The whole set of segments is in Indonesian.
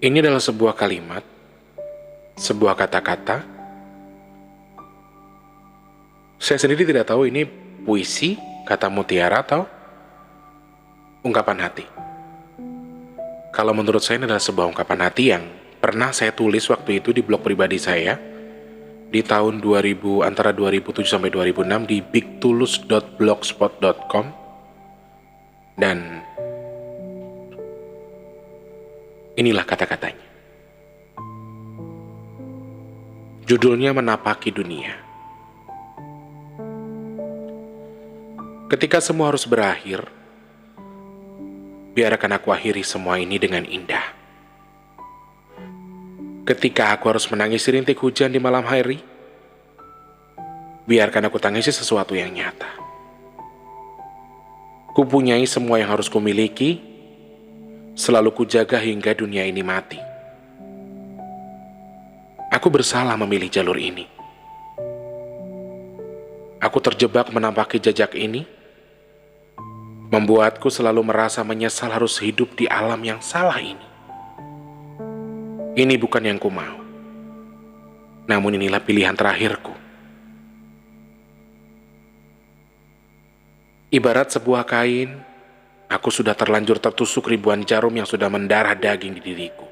Ini adalah sebuah kalimat, sebuah kata-kata. Saya sendiri tidak tahu ini puisi, kata mutiara, atau ungkapan hati. Kalau menurut saya ini adalah sebuah ungkapan hati yang pernah saya tulis waktu itu di blog pribadi saya di tahun 2000, antara 2007 sampai 2006 di bigtulus.blogspot.com. Dan inilah kata-katanya. Judulnya Menapaki Dunia. Ketika semua harus berakhir, biarkan aku akhiri semua ini dengan indah. Ketika aku harus menangis rintik hujan di malam hari, biarkan aku tangisi sesuatu yang nyata. Kupunyai semua yang harus kumiliki, selalu kujaga hingga dunia ini mati. Aku bersalah memilih jalur ini. Aku terjebak menampaki jejak ini, membuatku selalu merasa menyesal harus hidup di alam yang salah ini. Ini bukan yang ku mau, namun inilah pilihan terakhirku. Ibarat sebuah kain, aku sudah terlanjur tertusuk ribuan jarum yang sudah mendarah daging di diriku.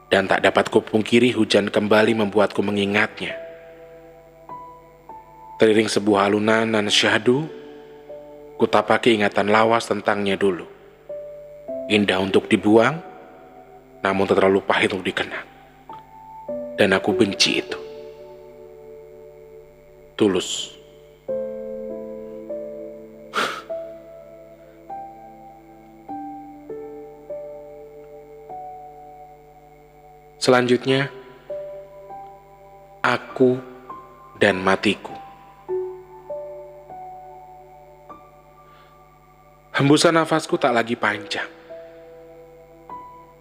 Dan tak dapat kupungkiri hujan kembali membuatku mengingatnya. Teriring sebuah alunan nan syahdu, kutapaki ingatan lawas tentangnya dulu. Indah untuk dibuang, namun terlalu pahit untuk dikenang. Dan aku benci itu. Tulus. Selanjutnya, aku dan matiku. Hembusan nafasku tak lagi panjang.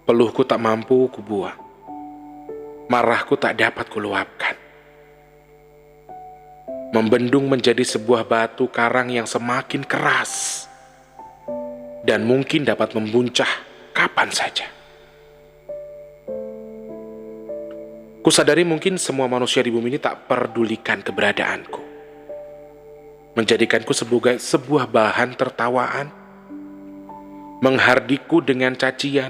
Peluhku tak mampu kubuang. Marahku tak dapat kuluapkan. Membendung menjadi sebuah batu karang yang semakin keras dan mungkin dapat membuncah kapan saja. Kusadari mungkin semua manusia di bumi ini tak pedulikan keberadaanku, menjadikanku sebagai sebuah bahan tertawaan, menghardiku dengan cacian.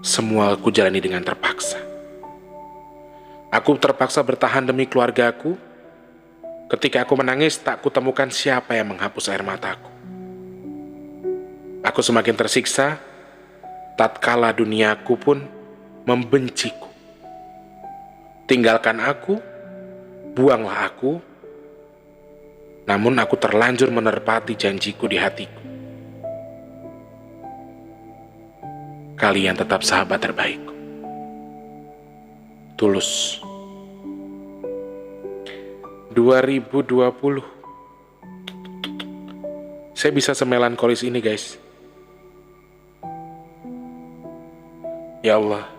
Semua aku jalani dengan terpaksa. Aku terpaksa bertahan demi keluargaku. Ketika aku menangis, tak kutemukan siapa yang menghapus air mataku. Aku semakin tersiksa, tatkala duniaku pun membenciku. Tinggalkan aku, buanglah aku, namun aku terlanjur menerpati janjiku di hatiku. Kalian tetap sahabat terbaikku. Tulus. 2020. Saya bisa semelankolis ini, guys. Ya Allah.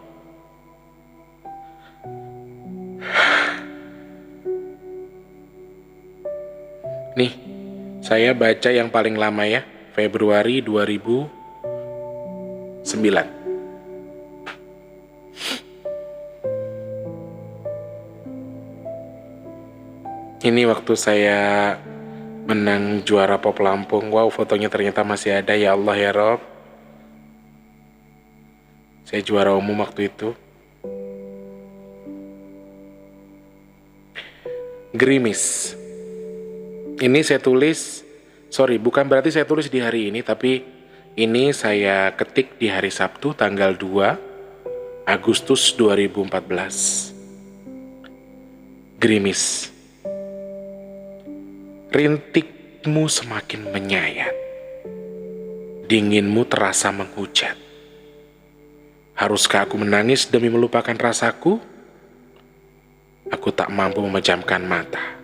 Nih, saya baca yang paling lama ya, Februari 2009. Ini waktu saya menang juara Pop Lampung. Wow, fotonya ternyata masih ada. Ya Allah ya Rob. Saya juara umum waktu itu. Gerimis. Ini saya tulis, bukan berarti saya tulis di hari ini, tapi ini saya ketik di hari Sabtu tanggal 2 Agustus 2014. Gerimis. Rintikmu semakin menyayat. Dinginmu terasa menghujat. Haruskah aku menangis demi melupakan rasaku? Aku tak mampu memejamkan mata.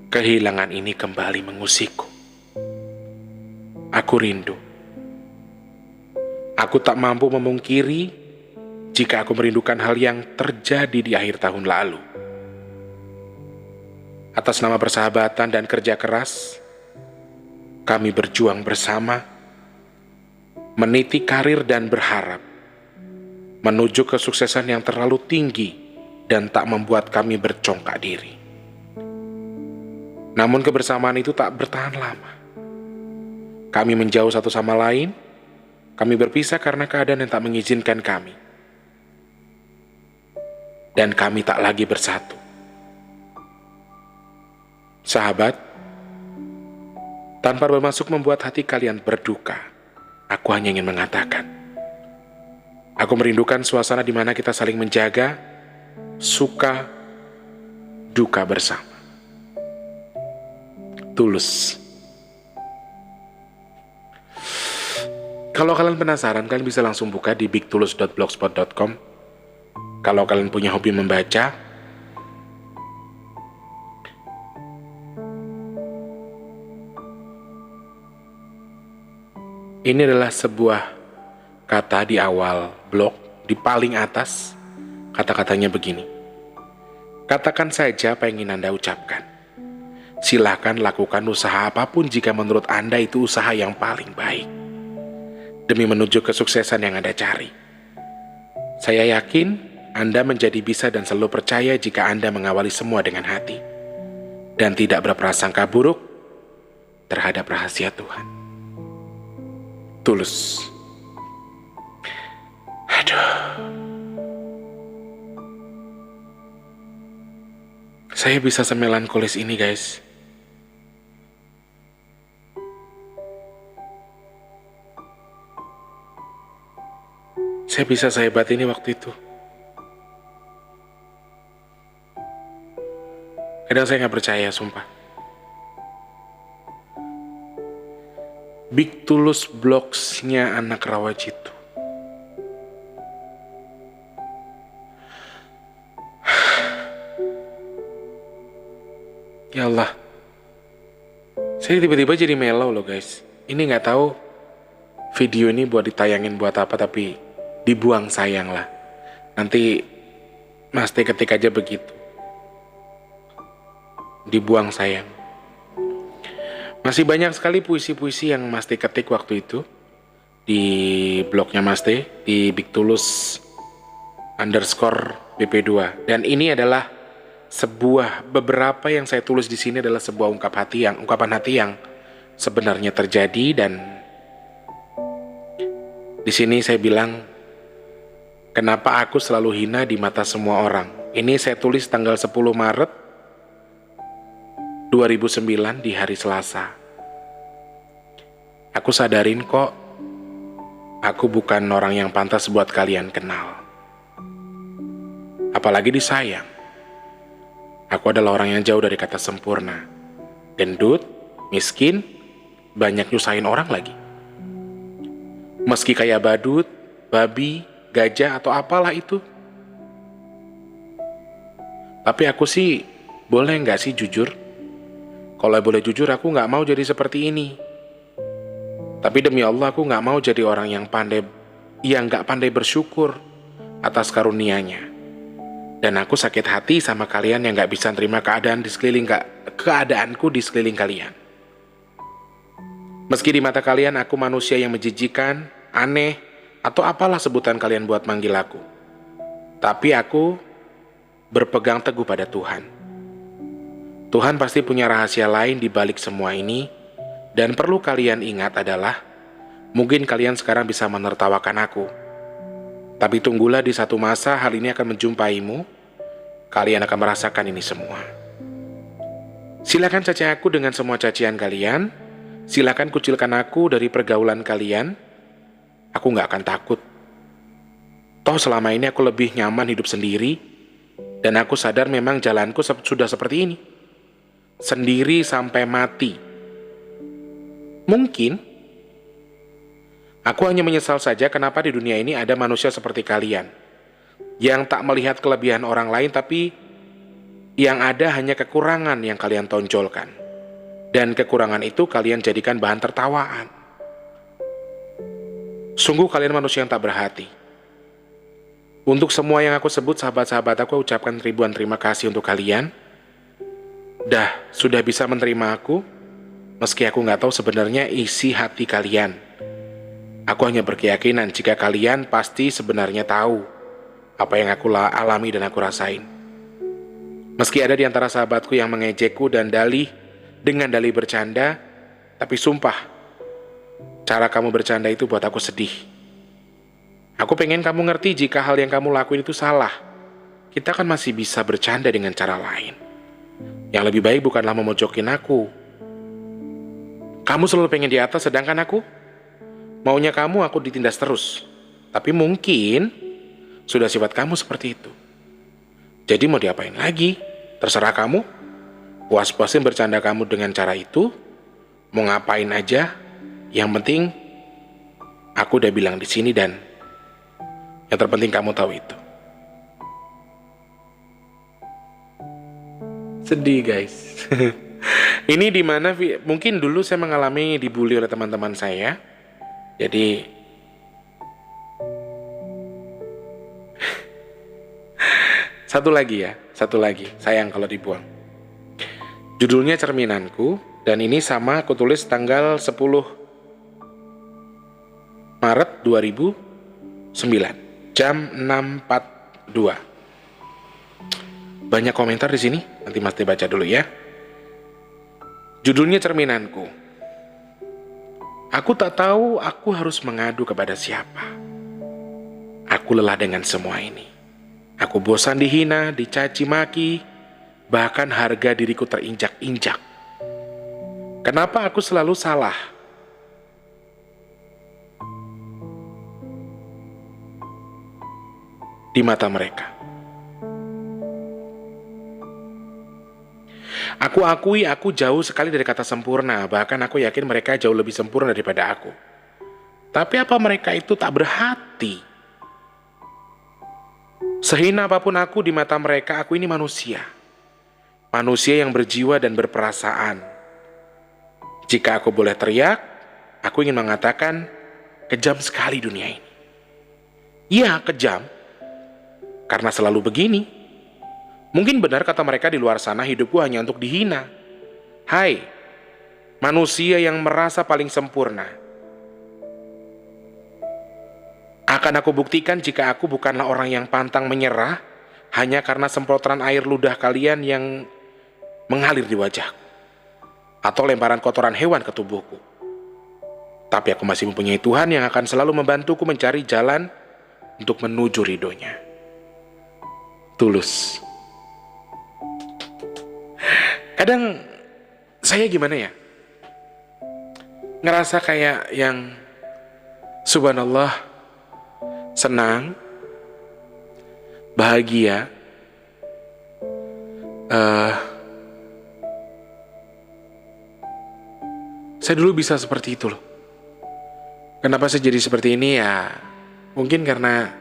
Kehilangan ini kembali mengusikku. Aku rindu. Aku tak mampu memungkiri jika aku merindukan hal yang terjadi di akhir tahun lalu. Atas nama persahabatan dan kerja keras, kami berjuang bersama, meniti karir dan berharap menuju kesuksesan yang terlalu tinggi dan tak membuat kami bercongkak diri. Namun kebersamaan itu tak bertahan lama. Kami menjauh satu sama lain, kami berpisah karena keadaan yang tak mengizinkan kami. Dan kami tak lagi bersatu. Sahabat, tanpa bermaksud membuat hati kalian berduka, aku hanya ingin mengatakan, aku merindukan suasana di mana kita saling menjaga, suka, duka bersama. Tulus. Kalau kalian penasaran, kalian bisa langsung buka di bigtulus.blogspot.com. Kalau kalian punya hobi membaca, ini adalah sebuah kata di awal blog, di paling atas. Kata-katanya begini: katakan saja apa yang ingin Anda ucapkan. Silahkan lakukan usaha apapun jika menurut Anda itu usaha yang paling baik, demi menuju kesuksesan yang Anda cari. Saya yakin Anda menjadi bisa dan selalu percaya jika Anda mengawali semua dengan hati, dan tidak berprasangka buruk terhadap rahasia Tuhan. Tulus. Aduh. Saya bisa semelankolis ini, guys. Saya bisa sehebat ini waktu itu. Kadang saya nggak percaya, sumpah. Big Tulus blogs-nya anak Rawajitu. Ya Allah, saya tiba-tiba jadi mellow loh, guys. Ini nggak tahu video ini buat ditayangin buat apa, tapi dibuang sayang lah. Nanti Mas T ketik aja begitu. Dibuang sayang. Masih banyak sekali puisi-puisi yang Mas T ketik waktu itu di blognya Mas T, di bigtulus_BP2. Dan ini adalah beberapa yang saya tulis di sini adalah sebuah ungkapan hati yang sebenarnya terjadi. Dan di sini saya bilang, kenapa aku selalu hina di mata semua orang. Ini saya tulis tanggal 10 Maret 2009 di hari Selasa. Aku sadarin kok, aku bukan orang yang pantas buat kalian kenal. Apalagi disayang. Aku adalah orang yang jauh dari kata sempurna. Gendut, miskin, banyak nyusahin orang lagi. Meski kayak badut, babi, gajah atau apalah itu. Tapi aku sih, boleh nggak sih jujur? Kalau boleh jujur, aku nggak mau jadi seperti ini. Tapi demi Allah, aku nggak mau jadi orang yang nggak pandai bersyukur atas karunia-Nya. Dan aku sakit hati sama kalian yang nggak bisa terima keadaanku di sekeliling kalian. Meski di mata kalian aku manusia yang menjijikan, aneh, atau apalah sebutan kalian buat manggil aku. Tapi aku berpegang teguh pada Tuhan. Tuhan pasti punya rahasia lain di balik semua ini, dan perlu kalian ingat adalah, mungkin kalian sekarang bisa menertawakan aku. Tapi tunggulah di satu masa hal ini akan menjumpaimu, kalian akan merasakan ini semua. Silakan caci aku dengan semua cacian kalian, silakan kucilkan aku dari pergaulan kalian, aku gak akan takut. Toh selama ini aku lebih nyaman hidup sendiri, dan aku sadar memang jalanku sudah seperti ini. Sendiri sampai mati. Mungkin aku hanya menyesal saja kenapa di dunia ini ada manusia seperti kalian, yang tak melihat kelebihan orang lain, tapi yang ada hanya kekurangan yang kalian tonjolkan. Dan kekurangan itu kalian jadikan bahan tertawaan. Sungguh kalian manusia yang tak berhati. Untuk semua yang aku sebut sahabat-sahabat aku ucapkan ribuan terima kasih untuk kalian. Sudah bisa menerima aku, meski aku gak tahu sebenarnya isi hati kalian. Aku hanya berkeyakinan jika kalian pasti sebenarnya tahu apa yang aku alami dan aku rasain. Meski ada di antara sahabatku yang mengejekku dan dengan dalih bercanda, tapi sumpah, cara kamu bercanda itu buat aku sedih. Aku pengen kamu ngerti jika hal yang kamu lakuin itu salah. Kita kan masih bisa bercanda dengan cara lain. Yang lebih baik bukanlah memojokin aku. Kamu selalu pengen di atas sedangkan aku maunya aku ditindas terus. Tapi mungkin sudah sifat kamu seperti itu. Jadi mau diapain lagi? Terserah kamu. Puas-puasin bercanda kamu dengan cara itu. Mau ngapain aja. Yang penting aku udah bilang di sini dan yang terpenting kamu tahu itu. Sedih guys. Ini dimana mungkin dulu saya mengalami dibully oleh teman-teman saya. Jadi satu lagi, sayang kalau dibuang. Judulnya Cerminanku, dan ini sama aku tulis tanggal 10 Maret 2009, jam 6.42. Banyak komentar di sini, nanti Mas Teh baca dulu ya. Judulnya Cerminanku. Aku tak tahu aku harus mengadu kepada siapa. Aku lelah dengan semua ini. Aku bosan dihina, dicaci maki, bahkan harga diriku terinjak-injak. Kenapa aku selalu salah? Di mata mereka. Aku akui aku jauh sekali dari kata sempurna, bahkan aku yakin mereka jauh lebih sempurna daripada aku. Tapi apa mereka itu tak berhati? Sehina apapun aku di mata mereka, aku ini manusia. Manusia yang berjiwa dan berperasaan. Jika aku boleh teriak, aku ingin mengatakan, kejam sekali dunia ini. Iya, kejam. Karena selalu begini. Mungkin benar kata mereka di luar sana, hidupku hanya untuk dihina. Hai, manusia yang merasa paling sempurna. Akan aku buktikan jika aku bukanlah orang yang pantang menyerah hanya karena semprotan air ludah kalian yang mengalir di wajahku atau lemparan kotoran hewan ke tubuhku. Tapi aku masih mempunyai Tuhan yang akan selalu membantuku mencari jalan untuk menuju ridhonya. Tulus. Kadang saya gimana ya? Ngerasa kayak yang subhanallah, senang, bahagia, saya dulu bisa seperti itu loh. Kenapa saya jadi seperti ini ya? Mungkin karena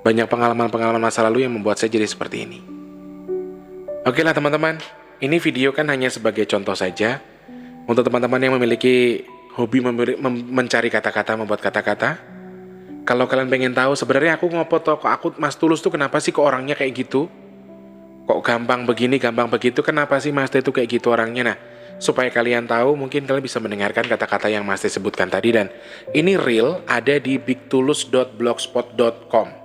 banyak pengalaman-pengalaman masa lalu yang membuat saya jadi seperti ini. Oke lah teman-teman, ini video kan hanya sebagai contoh saja. Untuk teman-teman yang memiliki hobi mencari kata-kata, membuat kata-kata. Kalau kalian pengen tahu sebenarnya aku Mas Tulus tuh kenapa sih kok orangnya kayak gitu? Kok gampang begini, gampang begitu, kenapa sih Mas Teh itu kayak gitu orangnya? Nah, supaya kalian tahu, mungkin kalian bisa mendengarkan kata-kata yang Mas Teh sebutkan tadi. Dan ini real, ada di bigtulus.blogspot.com.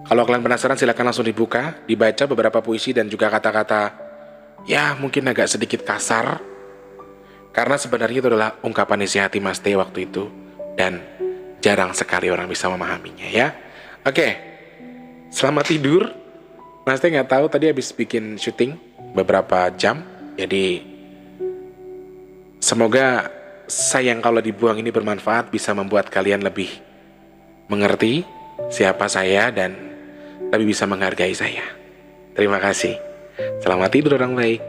Kalau kalian penasaran silahkan langsung dibaca beberapa puisi dan juga kata-kata ya mungkin agak sedikit kasar. Karena sebenarnya itu adalah ungkapan isi hati Mas Teh waktu itu. Dan jarang sekali orang bisa memahaminya ya. Oke, selamat tidur. Mas Teh nggak tahu tadi habis bikin syuting beberapa jam. Jadi semoga sayang kalau dibuang ini bermanfaat, bisa membuat kalian lebih mengerti siapa saya dan lebih bisa menghargai saya. Terima kasih. Selamat tidur orang baik.